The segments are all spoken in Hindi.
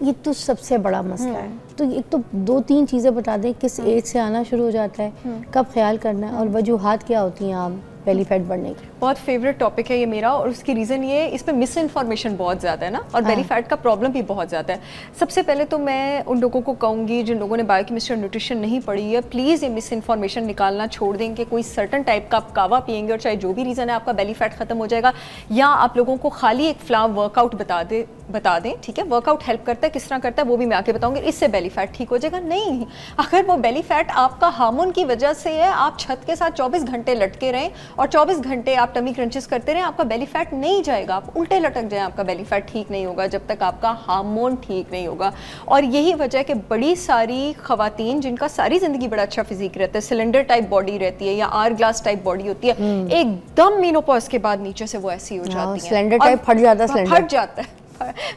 ये तो सबसे बड़ा मसला है। तो एक तो 2-3 चीज़ें बता दें, किस एज से आना शुरू हो जाता है, कब ख्याल करना है, और वजूहात क्या होती हैं आम बेली फैट बढ़ने की। बहुत फेवरेट टॉपिक है ये मेरा, और उसकी रीज़न ये है, इस पर मिस इन्फॉर्मेशन बहुत ज़्यादा है ना, और बेली फैट का प्रॉब्लम भी बहुत ज़्यादा है। सबसे पहले तो मैं उन लोगों को कहूँगी जिन लोगों ने बायोकेमिस्ट्री और न्यूट्रिशन नहीं पढ़ी है, प्लीज़ ये मिस इन्फॉर्मेशन निकालना छोड़ दें कि कोई सर्टन टाइप का आप कावा पियेंगे और चाहे जो भी रीज़न है आपका बेली फैट ख़त्म हो जाएगा, या आप लोगों को खाली एक फ्लैट वर्कआउट बता दें, ठीक है, वर्कआउट हेल्प करता है, किस तरह करता है वो भी मैं आके बताऊंगी, इससे बेली फैट ठीक हो जाएगा। नहीं, अगर वो बेली फैट आपका हार्मोन की वजह से है, आप छत के साथ 24 घंटे लटके रहें और 24 घंटे आप टमी क्रंचेस करते रहें, आपका बेली फैट नहीं जाएगा, आप उल्टे लटक जाएं, आपका बेली फैट ठीक नहीं होगा जब तक आपका हार्मोन ठीक नहीं होगा। और यही वजह है कि बड़ी सारी खवातीन जिनका सारी जिंदगी बड़ा अच्छा फिजिक रहता है, सिलेंडर टाइप बॉडी रहती है या आर ग्लास टाइप बॉडी होती है, एकदम मेनोपॉज के बाद नीचे से वो ऐसी हो जाती है, सिलेंडर टाइप फट जाता है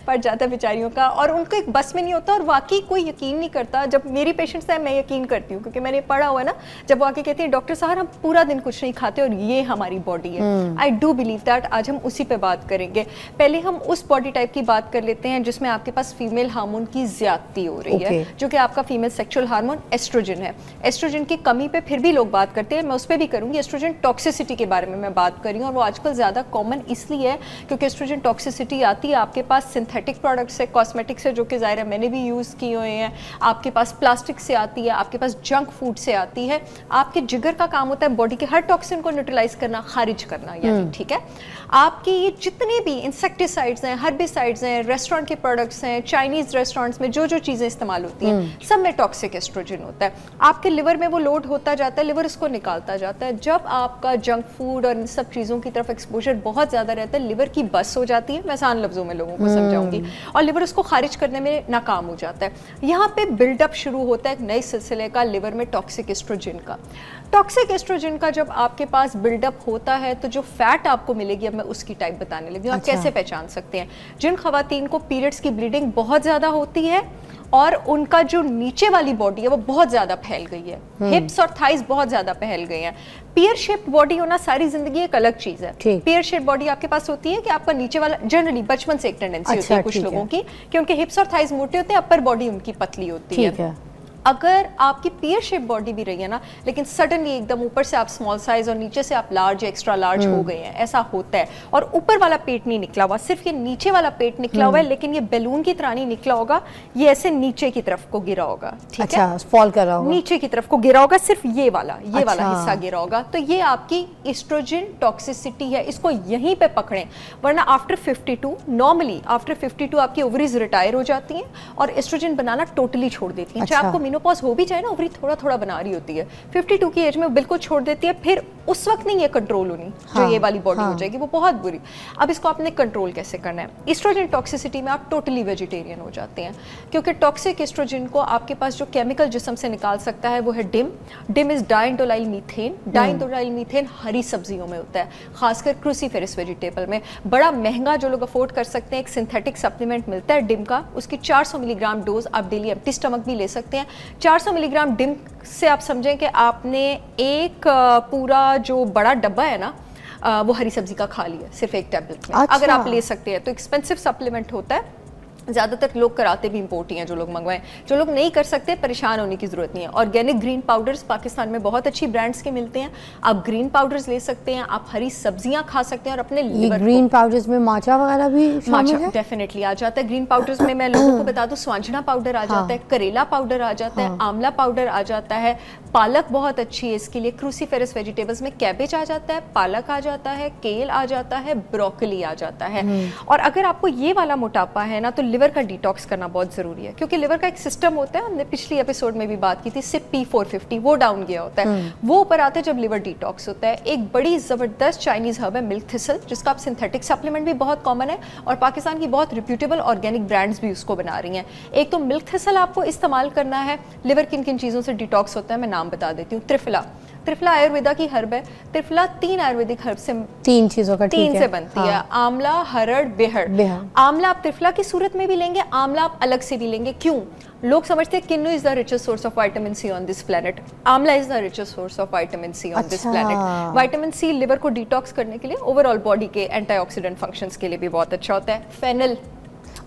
पड़ जाता है बेचारियों का, और उनको एक बस में नहीं होता। और वाकई कोई यकीन नहीं करता, जब मेरी पेशेंट्स हैं मैं यकीन करती हूँ क्योंकि मैंने पढ़ा हुआ है ना, जब वो आके कहती है डॉक्टर साहब हम पूरा दिन कुछ नहीं खाते और ये हमारी बॉडी है। I do believe that. आज हम उसी पे बात करेंगे। पहले हम उस बॉडी टाइप की बात कर लेते हैं जिसमें आपके पास फीमेल हार्मोन की ज्यादती हो रही है, जो कि आपका फीमेल सेक्सुअल हार्मोन एस्ट्रोजन है। एस्ट्रोजन की कमी पे फिर भी लोग बात करते हैं, मैं उस पर भी करूँगी। एस्ट्रोजन टॉक्सिसिटी के बारे में मैं बात कर रही हूँ, और वो आजकल ज़्यादा कॉमन इसलिए है क्योंकि एस्ट्रोजन टॉक्सिसिटी आती है आपके पास सिंथेटिक प्रोडक्ट्स से, कॉस्मेटिक्स से, जो कि ज़ाहिर है मैंने भी यूज़ किए हुए हैं, आपके पास प्लास्टिक से आती है, आपके पास जंक फूड से आती है। आपके जिगर का काम होता है बॉडी के हर टॉक्सिन को न्यूट्रलाइज करना, खारिज करना, यानी ठीक है। आपके ये जितने भी इंसेक्टिसाइड्स हैं, हर्बिसाइड्स हैं, रेस्टोरेंट के प्रोडक्ट्स हैं, चाइनीज़ रेस्टोरेंट्स में जो जो चीज़ें इस्तेमाल होती हैं सब में टॉक्सिक एस्ट्रोजन होता है। आपके लिवर में वो लोड होता जाता है, लिवर इसको निकालता जाता है। जब आपका जंक फूड और इन सब चीज़ों की तरफ एक्सपोजर बहुत ज़्यादा रहता है, लिवर की बस हो जाती है, मैं आसान लफ्ज़ों में लोगों को समझाऊंगी, और लिवर उसको खारिज करने में नाकाम हो जाता है। यहाँ पे बिल्डअप शुरू होता है एक नए सिलसिले का लिवर में टॉक्सिक एस्ट्रोजन का। टॉक्सिक एस्ट्रोजन का जब आपके पास बिल्डअप होता है तो जो फैट आपको मिलेगी, अब मैं उसकी टाइप बताने लगी हूँ। आप कैसे पहचान सकते हैं? जिन खवातीन को पीरियड्स की ब्लीडिंग बहुत ज़्यादा होती है और उनका जो नीचे वाली बॉडी है वो बहुत ज़्यादा फैल गई है, हिप्स और थाइज बहुत ज़्यादा फैल गई हैं। पियर शेप्ड बॉडी होना सारी जिंदगी एक अलग चीज़ है। पियर शेप्ड बॉडी आपके पास होती है कि आपका नीचे वाला, जनरली बचपन से एक टेंडेंसी होती है कुछ लोगों की कि उनके हिप्स और थाइज मोटे होते हैं, अपर बॉडी उनकी पतली होती है। अगर आपकी पियर शेप बॉडी भी रही है ना, लेकिन सडनली एकदम ऊपर से आप स्मॉल साइज और नीचे से आप लार्ज एक्स्ट्रा लार्ज हो गए हैं, ऐसा होता है, और ऊपर वाला पेट नहीं निकला हुआ, सिर्फ ये नीचे वाला पेट निकला हुआ है, लेकिन ये बैलून की तरह नहीं निकला होगा, ये ऐसे नीचे की तरफ को गिरा होगा, ठीक है, फॉल कर रहा होगा, नीचे की तरफ को गिरा होगा, सिर्फ ये वाला हिस्सा गिरा होगा। तो ये आपकी एस्ट्रोजन टॉक्सिसिटी है, इसको यहीं पे पकड़ें, वरना आफ्टर 52, नॉर्मली आफ्टर 52 आपकी ओवरीज रिटायर हो जाती हैं और एस्ट्रोजन बनाना टोटली छोड़ देती हैं। चाहे आपको मेनोपॉज हो भी जाए ना, ओवरी थोड़ा थोड़ा बना रही होती है, 52 की एज में बिल्कुल छोड़ देती है, फिर उस वक्त नहीं ये कंट्रोल होनी, जो ये वाली बॉडी हो जाएगी वो बहुत बुरी। अब इसको आपने कंट्रोल कैसे करना है? एस्ट्रोजन टॉक्सिसिटी में आप टोटली वेजिटेरियन हो जाते हैं, क्योंकि टॉक्सिक एस्ट्रोजन को आपके पास जो केमिकल जिस्म से निकाल सकता है वो है डिम। डिम इज डाइंडोलाइल मीथेन। डाइंडोलाइल मीथेन हरी सब्जियों में होता है, खासकर क्रूसीफेरस वेजिटेबल में। बड़ा महंगा, जो लोग अफोर्ड कर सकते हैं, एक सिंथेटिक सप्लीमेंट मिलता है डिम का, उसकी 400 मिलीग्राम डोज आप डेली एम्प्टी स्टमक भी ले सकते हैं। 400 मिलीग्राम डिम से आप समझें कि आपने एक पूरा जो बड़ा डब्बा है ना वो हरी सब्जी का खा लिया सिर्फ एक टैबलेट में। अगर आप ले सकते हैं तो एक्सपेंसिव सप्लीमेंट होता है, ज़्यादातर लोग कराते भी इंपोर्ट ही हैं, जो लोग मंगवाएं। जो लोग नहीं कर सकते, परेशान होने की ज़रूरत नहीं है। ऑर्गेनिक ग्रीन पाउडर्स पाकिस्तान में बहुत अच्छी ब्रांड्स के मिलते हैं, आप ग्रीन पाउडर्स ले सकते हैं, आप हरी सब्जियां खा सकते हैं और अपने लिवर ग्रीन पाउडर्स में माचा वगैरह भी शामिल है? डेफिनेटली आ जाता है। ग्रीन पाउडर्स में मैं लोगों को बता दूं, स्वांजना पाउडर आ जाता है, करेला पाउडर आ जाता है, आंवला पाउडर आ जाता है, पालक बहुत अच्छी है इसके लिए। क्रूसीफेरस वेजिटेबल्स में कैबेज आ जाता है, पालक आ जाता है, केल आ जाता है, ब्रोकली आ जाता है। और अगर आपको ये वाला मोटापा है ना, तो लिवर का डिटॉक्स करना बहुत ज़रूरी है, क्योंकि लिवर का एक सिस्टम होता है, हमने पिछली एपिसोड में भी बात की थी, CYP450, वो डाउन गया होता है, वो ऊपर आता है जब लिवर डिटॉक्स होता है। एक बड़ी ज़बरदस्त चाइनीज़ हर्ब है मिल्क थिसल, जिसका आप सिंथेटिक सप्लीमेंट भी बहुत कॉमन है और पाकिस्तान की बहुत रिप्यूटेबल ऑर्गेनिक ब्रांड्स भी उसको बना रही हैं। एक तो मिल्क थिसल आपको इस्तेमाल करना है। लिवर किन किन चीज़ों से डिटॉक्स होता है मैं नाम बता देती हूँ। त्रिफला, त्रिफला आयुर्वेदा की हर्ब है। त्रिफला 3 आयुर्वेदिक हर्ब से, 3 चीजों का, 3 से बनती है, आंवला, हरड़, बेहड़। आंवला आप त्रिफला की सूरत में भी लेंगे, आंवला आप अलग से भी लेंगे। क्यों? लोग समझते हैं kinnow is the richest source of vitamin C on this planet, amla is the richest source of vitamin C on this planet. Vitamin C liver को डिटॉक्स करने के लिए, ओवरऑल बॉडी के एंटीऑक्सीडेंट फंक्शंस के लिए भी बहुत अच्छा होता है। फेनल,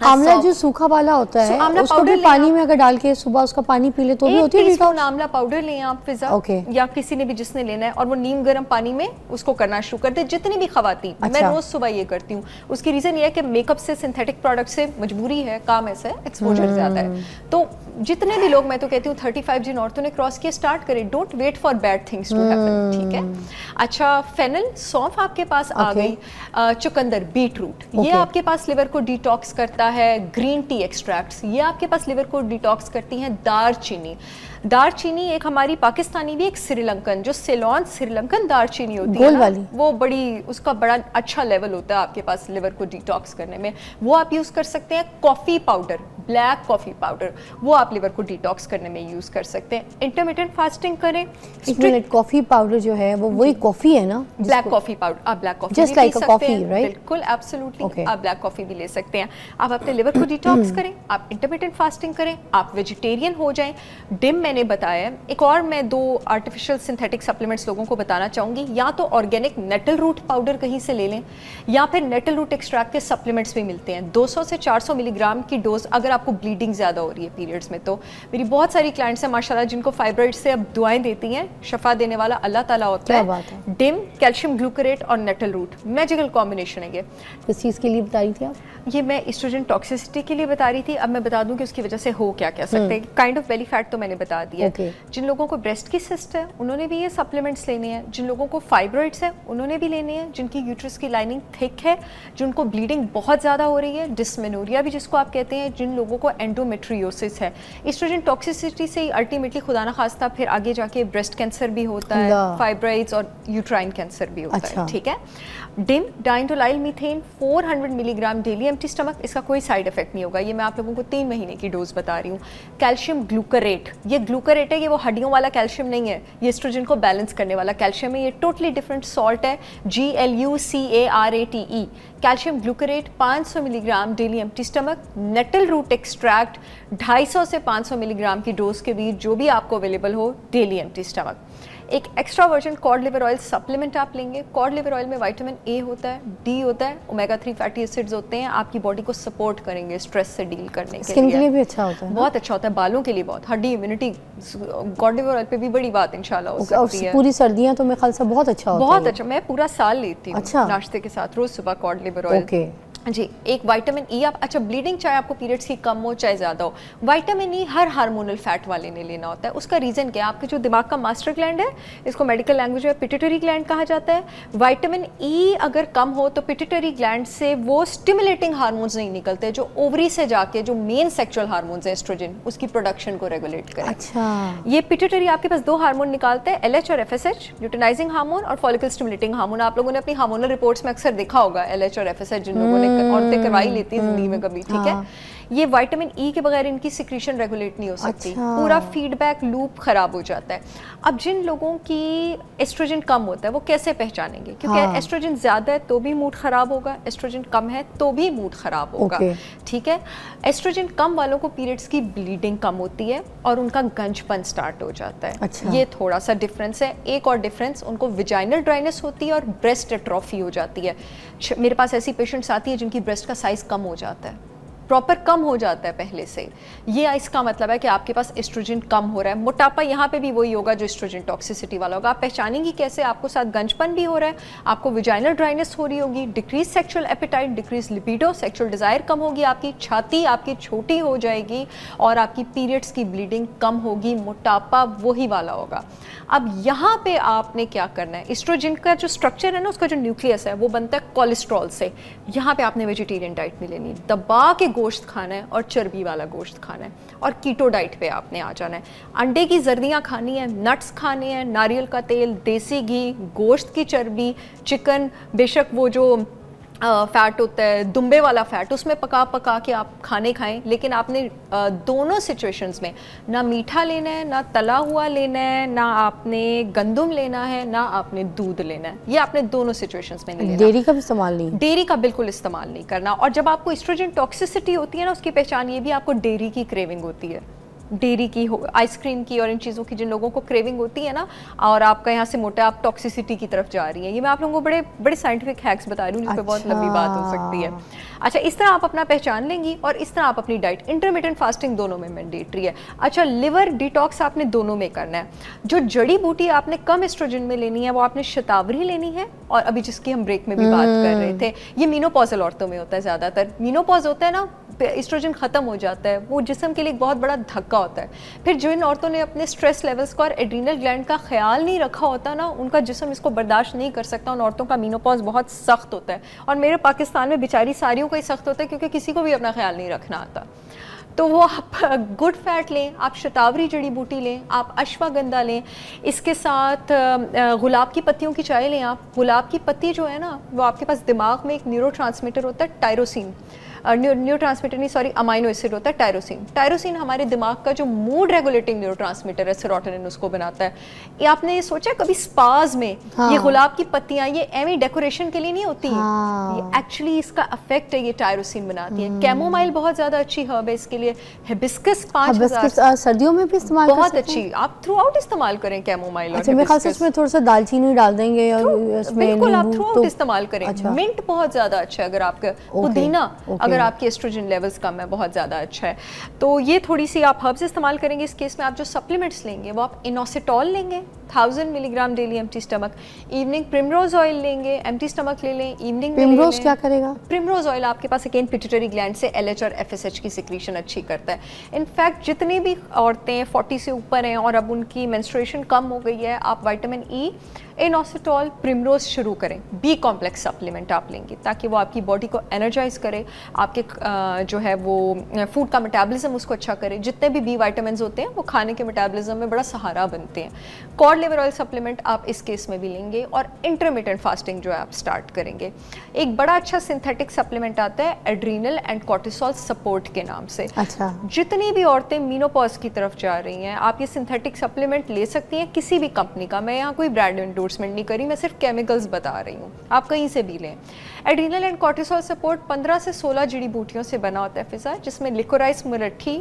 आंवला जो सूखा वाला होता है उसको भी पानी में अगर डाल के सुबह उसका पानी पी ले तो भी होती है डिटॉक्स? आंवला पाउडर लें आप फिजा, या किसी ने भी जिसने लेना है, और वो नीम गर्म पानी में उसको करना शुरू कर दे। जितनी भी खवातीन, मैं रोज सुबह ये करती हूँ। उसकी रीजन ये है कि मेकअप से, सिंथेटिक प्रोडक्ट से मजबूरी है, काम ऐसा है, एक्सपोजर ज्यादा है। तो जितने भी लोग, मैं तो कहती हूँ 35 जिन औरतों ने क्रॉस किया, स्टार्ट करें। Don't wait for bad things to happen, ठीक है? अच्छा, फेनल, सौंफ आपके पास आ गई, चुकंदर, बीट रूट, ये आपके पास लिवर को डिटॉक्स करता है। ग्रीन टी एक्सट्रैक्ट्स, ये आपके पास लिवर को डिटॉक्स करती हैं। दारचीनी, दारचीनी एक हमारी पाकिस्तानी भी, एक श्रीलंकन, जो सेलोन श्रीलंकन दारचीनी होती है ना, वो बड़ी, उसका बड़ा अच्छा लेवल होता है आपके पास लिवर को डिटॉक्स करने में, वो आप यूज़ कर सकते हैं। Coffee powder, black coffee powder, वो आप लिवर को डिटॉक्स करने में यूज़ कर सकते हैं। इंटरमिटेंट फास्टिंग करें। कॉफ़ी पाउडर जो है वो वही कॉफ़ी है ना? ब्लैक कॉफ़ी पाउडर, आप black coffee just like a coffee, right? बिल्कुल, एब्सोल्युटली, आप ब्लैक कॉफ़ी भी ले सकते हैं। आप अपने लिवर को डिटॉक्स करें, आप इंटरमिटेंट फास्टिंग करें, आप वेजिटेरियन हो जाएं। डिम मैंने बताया। एक और मैं 2 आर्टिफिशियल सिंथेटिक सप्लीमेंट्स लोगों को बताना चाहूँगी। या तो ऑर्गेनिक नेटल रूट पाउडर कहीं से ले लें, या फिर नेटल रूट एक्सट्रैक्ट के सप्लीमेंट्स भी मिलते हैं। 200 से 400 मिलीग्राम की डोज, अगर आपको ब्लीडिंग ज़्यादा हो रही है पीरियड्स में। तो मेरी बहुत सारी क्लाइंट्स हैं माशाल्लाह जिनको फाइब्रॉइड से अब दुआएं देती हैं, शफा देने वाला अल्लाह ताला होता है। डिम, कैल्शियम ग्लूकोरेट और नेटल रूट, मैजिकल कॉम्बिनेशन है ये। किस चीज़ के लिए बता रही थी आप? ये मैं एस्ट्रोजन टॉक्सिसिटी के लिए बता रही थी। अब मैं बता दूं कि उसकी वजह से हो क्या क्या सकते हैं। काइंड ऑफ बेली फैट तो मैंने बता दिया। जिन लोगों को ब्रेस्ट की सिस्ट है उन्होंने भी ये सप्लीमेंट्स लेने हैं। जिन लोगों को फाइब्रॉइड्स है उन्होंने भी लेने हैं। जिनकी यूट्रस की लाइनिंग थिक है, जिनको ब्लीडिंग बहुत ज़्यादा हो रही है, डिस्मेनोरिया भी जिसको आप कहते हैं, जिन लोगों को एंडोमेट्रियोसिस है। एस्ट्रोजन टॉक्सिसिटी से ही अल्टीमेटली खुदा ना खास्ता फिर आगे जाके ब्रेस्ट कैंसर भी होता है, फाइब्रॉइड्स और यूट्राइन कैंसर भी होता है, ठीक है? डिम, डाइंडोलाइल मीथेन 400 मिलीग्राम डेली एम्प्टी स्टमक, इसका कोई साइड इफेक्ट नहीं होगा। ये मैं आप लोगों को 3 महीने की डोज बता रही हूँ। कैल्शियम ग्लूकोरेट, ये ग्लूकोरेट है, ये वो हड्डियों वाला कैल्शियम नहीं है, ये एस्ट्रोजन को बैलेंस करने वाला कैल्शियम है। ये टोटली डिफरेंट सॉल्ट है, GLUCARATE। Calcium glucarate 500 milligram daily empty stomach. Nettle root extract 250 से 500 मिलीग्राम की डोज के बीच, जो भी आपको अवेलेबल हो, डेली एम्प्टी स्टमक। एक extra version cod liver oil supplement आप लेंगे। कॉड लिवर ऑयल में विटामिन ए होता है, डी होता है, ओमेगा 3 फैटी एसिड्स होते हैं, आपकी बॉडी को सपोर्ट करेंगे स्ट्रेस से डील करने के लिए। स्किन के लिए भी अच्छा होता है, बहुत अच्छा होता है, बालों के लिए बहुत, हड्डी इम्यूनिटी, कॉड लिवर ऑयल पे भी बड़ी बात इंशाल्लाह हो सकती है। पूरी सर्दियां तो मेरे ख्याल से बहुत अच्छा होता है, बहुत अच्छा। मैं पूरा साल लेती हूँ नाश्ते के साथ रोज सुबह कॉड लिवर ऑयल जी। एक विटामिन ई आप, अच्छा ब्लीडिंग चाहे आपको पीरियड्स की कम हो चाहे ज़्यादा हो, विटामिन ई हर हार्मोनल फैट वाले ने लेना होता है। उसका रीज़न क्या है? आपके जो दिमाग का मास्टर ग्लैंड है, इसको मेडिकल लैंग्वेज में पिट्यूटरी ग्लैंड कहा जाता है। विटामिन ई अगर कम हो तो पिट्यूटरी ग्लैंड से वो स्टिमुलेटिंग हार्मोन्स नहीं निकलते जो ओवरी से जाके जो मेन सेक्सुअल हार्मोन्स है एस्ट्रोजन, उसकी प्रोडक्शन को रेगुलेट करें। अच्छा, ये पिट्यूटरी आपके पास 2 हार्मोन निकालते हैं, LH और FSH, ल्यूटेनाइजिंग हार्मोन और फॉलिकल स्टिमुलेटिंग हार्मोन। आप लोगों ने अपनी हार्मोनल रिपोर्ट्स में अक्सर देखा होगा LH और FSH, जिन लोगों ने औरतें करवाई लेती है जिंदगी में कभी, ठीक है? ये विटामिन ई के बगैर इनकी सिक्रीशन रेगुलेट नहीं हो सकती। पूरा फीडबैक लूप खराब हो जाता है। अब जिन लोगों की एस्ट्रोजन कम होता है वो कैसे पहचानेंगे? क्योंकि एस्ट्रोजन ज्यादा है तो भी मूड खराब होगा, एस्ट्रोजन कम है तो भी मूड खराब होगा, ठीक है? एस्ट्रोजन कम वालों को पीरियड्स की ब्लीडिंग कम होती है और उनका गंजपन स्टार्ट हो जाता है। अच्छा। ये थोड़ा सा डिफरेंस है। एक और डिफरेंस, उनको विजाइनल ड्राइनेस होती है और ब्रेस्ट एट्रोफी हो जाती है। मेरे पास ऐसी पेशेंट्स आती है जिनकी ब्रेस्ट का साइज कम हो जाता है, प्रॉपर कम हो जाता है पहले से। ये इसका मतलब है कि आपके पास एस्ट्रोजन कम हो रहा है। मोटापा यहाँ पे भी वही होगा जो एस्ट्रोजन टॉक्सिसिटी वाला होगा। आप पहचानेंगी कैसे? आपको साथ गंजपन भी हो रहा है, आपको विजाइनल ड्राइनेस हो रही होगी, decrease sexual appetite, decrease libido, sexual desire कम होगी, आपकी छाती आपकी छोटी हो जाएगी और आपकी पीरियड्स की ब्लीडिंग कम होगी। मोटापा वही वाला होगा। अब यहाँ पे आपने क्या करना है? एस्ट्रोजन का जो स्ट्रक्चर है ना, उसका जो न्यूक्लियस है वो बनता है कोलेस्ट्रॉल से। यहाँ पे आपने वेजिटेरियन डाइट नहीं लेनी, दबा के गोश्त खाना है और चर्बी वाला गोश्त खाना है और कीटो डाइट पे आपने आ जाना है। अंडे की जर्दियाँ खानी है, नट्स खाने हैं, नारियल का तेल, देसी घी, गोश्त की चर्बी, चिकन, बेशक वो जो फैट होता है दुम्बे वाला फैट, उसमें पका पका के आप खाने खाएं, लेकिन आपने दोनों सिचुएशंस में ना मीठा लेना है, ना तला हुआ लेना है, ना आपने गंदम लेना है, ना आपने दूध लेना है। ये आपने दोनों सिचुएशंस में नहीं लेना। डेयरी का भी इस्तेमाल नहीं, डेयरी का बिल्कुल इस्तेमाल नहीं करना। और जब आपको एस्ट्रोजन टॉक्सिसिटी होती है ना, उसकी पहचान ये भी आपको डेयरी की क्रेविंग होती है। डेयरी की हो, आइसक्रीम की और इन चीज़ों की जिन लोगों को क्रेविंग होती है ना, और आपका यहाँ से मोटा आप टॉक्सिसिटी की तरफ जा रही हैं, ये मैं आप लोगों को बड़े बड़े साइंटिफिक हैक्स बता रही हूँ जिस पर बहुत लंबी बात हो सकती है। अच्छा, इस तरह आप अपना पहचान लेंगी और इस तरह आप अपनी डाइट, इंटरमिटेंट फास्टिंग दोनों में मैंडेटरी है। अच्छा, लिवर डिटॉक्स आपने दोनों में करना है। जो जड़ी बूटी आपने कम एस्ट्रोजन में लेनी है वो आपने शतावरी लेनी है, और अभी जिसकी हम ब्रेक में भी बात कर रहे थे, ये मीनोपॉजल औरतों में होता है ज़्यादातर। मीनोपॉज होता है ना, एस्ट्रोजन ख़त्म हो जाता है, वो जिस्म के लिए एक बहुत बड़ा धक्का होता है। फिर जिन औरतों ने अपने स्ट्रेस लेवल्स का और एड्रीनल ग्लैंड का ख्याल नहीं रखा होता ना, उनका जिस्म इसको बर्दाश्त नहीं कर सकता, उन औरतों का मीनोपॉज बहुत सख्त होता है। और मेरे पाकिस्तान में बेचारी सारियों का ही सख्त होता है, क्योंकि किसी को भी अपना ख्याल नहीं रखना आता। तो वो आप गुड फैट लें, आप शतावरी जड़ी बूटी लें, आप अश्वगंधा लें, इसके साथ गुलाब की पत्तियों की चाय लें। आप गुलाब की पत्ती जो है ना, वो आपके पास दिमाग में एक न्यूरोट्रांसमीटर होता है टायरोसिन, न्यूरोट्रांसमीटर नहीं सॉरी अमाइनो एसिड होता है टायरोसिन। टायरोसिन हमारे दिमाग का जो मूड रेगुलेटिंग न्यूरोट्रांसमीटर है, सेरोटोनिन उसको बनाता है। ये आपने ये सोचा कभी स्पाज में ये गुलाब की पत्तियां ये एमी डेकोरेशन के लिए नहीं होती हैं, ये एक्चुअली इसका इफेक्ट है, ये टायरोसिन बनाती है। कैमोमाइल बहुत ज़्यादा अच्छी हर्ब है इसके लिए। हिबिस्कस 5000 सर्दियों में भी इस्तेमाल बहुत अच्छी, आप थ्रू आउट इस्तेमाल करें कैमोमाइल। अच्छा, मेरे ख्याल से इसमें थोड़ा सा दालचीनी डाल देंगे और बिल्कुल आप थ्रू आउट इस्तेमाल करें। मिंट बहुत ज़्यादा अच्छा है, अगर आपका पुदीना अगर आपके एस्ट्रोजन लेवल्स कम है बहुत ज़्यादा अच्छा है। तो ये थोड़ी सी आप हर्ब्स इस्तेमाल करेंगे। इस केस में आप जो सप्लीमेंट्स लेंगे वो आप इनोसिटॉल लेंगे 1000 milligram daily empty stomach. Evening primrose oil लेंगे, एम्प्टी स्टमक ले लें, इवनिंग में प्रिमरोज क्या करेगा? प्रिमरोज ऑयल आपके पास अगेन पिट्यूटरी ग्लैंड से LH और FSH की सिक्रीशन अच्छी करता है। इनफैक्ट जितनी भी औरतें 40 से ऊपर हैं और अब उनकी मेंस्ट्रुएशन कम हो गई है, आप विटामिन E, इनोसिटॉल, प्रिमरोज शुरू करें। बी कॉम्प्लेक्स सप्लीमेंट आप लेंगे ताकि वो आपकी बॉडी को एनर्जाइज करे, आपके जो है वो फूड का मेटाबॉलिज्म उसको अच्छा करे। जितने भी बी विटामिन्स होते हैं वो खाने के मेटाबॉलिज्म में बड़ा सहारा बनते हैं। कॉड लिवर ऑयल सप्लीमेंट आप इस केस में भी लेंगे, और इंटरमिटेंट फास्टिंग जो है आप स्टार्ट करेंगे। एक बड़ा अच्छा सिंथेटिक सप्लीमेंट आता है एड्रीनल एंड कॉर्टिसोल सपोर्ट के नाम से। अच्छा, जितनी भी औरतें मीनोपॉज की तरफ जा रही हैं, आप ये सिंथेटिक सप्लीमेंट ले सकती हैं किसी भी कंपनी का। मैं यहाँ कोई ब्रांड एंडोर्समेंट नहीं करी, मैं सिर्फ केमिकल्स बता रही हूँ, आप कहीं से भी लें। एड्रीनल एंड कॉर्टिसोल सपोर्ट 15 से 16 जड़ी बूटियों से बना होता है फिजा, जिसमें लिकोराइस, मुरट्ठी,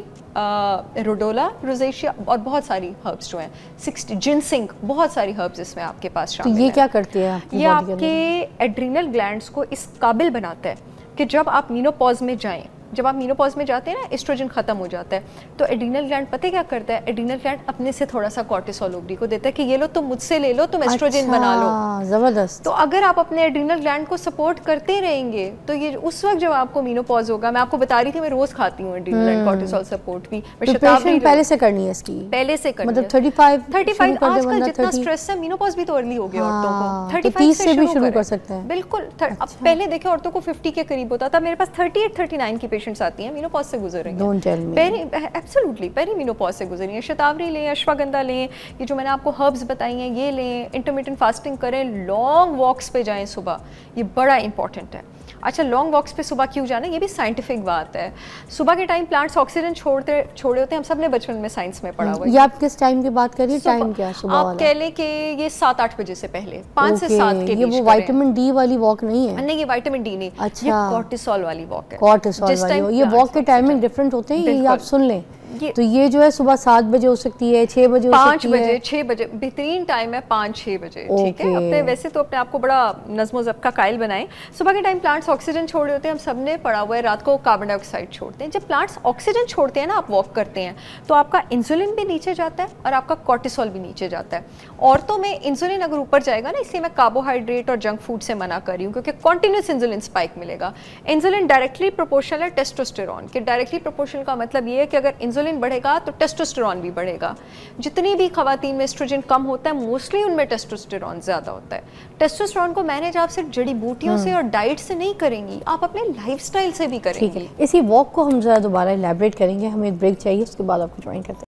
रोडोला, रोजेशिया और बहुत सारी हर्ब्स जो हैं 60 जिनसिंग, बहुत सारी हर्ब्स इसमें आपके पास शामिल हैं। तो ये क्या करते हैं? ये आपके एड्रीनल ग्लैंड्स को इस काबिल बनाता है कि जब आप मीनोपॉज में जाएं, जब आप मीनोपॉज में जाते हैं ना, एस्ट्रोजन खत्म हो जाता है, तो एड्रीनल ग्लैंड पता क्या करता है? एड्रीनल ग्लैंड अपने से थोड़ा सा कॉर्टिसोल ओवरी को देता है कि ये लो तुम मुझसे ले लो, तुम एस्ट्रोजन बना लो। जबरदस्त। तो अगर आप अपने एड्रीनल ग्लैंड को सपोर्ट करते रहेंगे तो ये उस वक्त जब आपको मीनोपॉज होगा, मैं आपको बता रही थी मैं रोज खाती हूँ एड्रीनल एंड कॉर्टिसोल सपोर्ट भी। पहले से करनी है इसकी, पहले से करनी मतलब 35 आजकल जितना स्ट्रेस है, मीनोपॉज भी तो अर्ली हो गया औरतों को, 35 से भी शुरू कर सकते हैं। बिल्कुल। अब पहले देखे औरतों को 50 के करीब होता था, मेरे पास 38-39 की पेशेंट्स आती हैं मीनोपॉज से गुजर रही हैं, एब्सोल्युटली पेरी मीनोपॉज से गुजर रही हैं। शतावरी लें, अश्वगंधा लें, ये जो मैंने आपको हर्ब्स बताई हैं ये लें, इंटरमिटेंट फास्टिंग करें, लॉन्ग वॉक्स पे जाएं सुबह, ये बड़ा इंपॉर्टेंट है। अच्छा, लॉन्ग वॉक्स पे सुबह क्यों जाना, ये भी साइंटिफिक बात है। सुबह के टाइम प्लांट्स ऑक्सीजन छोड़े होते हैं, हम सब ने बचपन में साइंस में पढ़ा हुआ है। ये आप किस टाइम की बात करिए? टाइम क्या सुबह वाला? आप कह लें कि ये 7-8 बजे से पहले, 5 से 7 के बीच। ये वो विटामिन डी वाली वॉक नहीं है? नहीं, ये विटामिन डी नहीं, अच्छा, ये कॉर्टिसोल वाली वॉक है। कॉर्टिसोल वाली, ये वॉक के टाइमिंग डिफरेंट होते हैं, ये आप सुन लें। तो ये जो है सुबह 7 बजे हो सकती है, 6 बजे हो सकती है, 5 बजे, 6 बजे बेहतरीन टाइम है, 5-6 बजे, ठीक है। अपने वैसे तो अपने आप को बड़ा नज़्मो ज़ब्त का कायल बनाएं। सुबह के टाइम प्लांट्स ऑक्सीजन छोड़ रहे होते हैं, हम सब ने पढ़ा हुआ है, रात को कार्बन डाइऑक्साइड छोड़ते हैं। जब प्लांट्स ऑक्सीजन छोड़ते हैं ना, आप वॉक करते हैं, तो आपका इंसुलिन भी नीचे जाता है और आपका कॉर्टिसोल भी नीचे जाता है। औरतों में इंसुलिन अगर ऊपर जाएगा ना, इसलिए मैं कार्बोहाइड्रेट और जंक फूड से मना कर रही हूँ, क्योंकि कॉन्टिन्यूस इंसुलिन स्पाइक मिलेगा। इंसुलिन डायरेक्टली प्रोपोर्शनल है टेस्टोस्टेरोन के। डायरेक्टली प्रोपोर्शनल का मतलब ये है कि अगर इंसुलिन बढ़ेगा तो टेस्टोस्टेरोन भी बढ़ेगा। जितनी भी खवातीन में एस्ट्रोजन कम होता है, मोस्टली उनमें टेस्टोस्टेरोन ज़्यादा होता है। टेस्टोस्टेरोन को मैनेज आप सिर्फ जड़ी बूटियों से और डाइट से नहीं करेंगी, आप अपने लाइफस्टाइल से भी करेंगी। ठीक है, इसी वॉक को हम ज़रा दोबारा इलैबोरेट करेंगे, हमें एक ब्रेक चाहिए, उसके बाद आपको ज्वाइन करते हैं।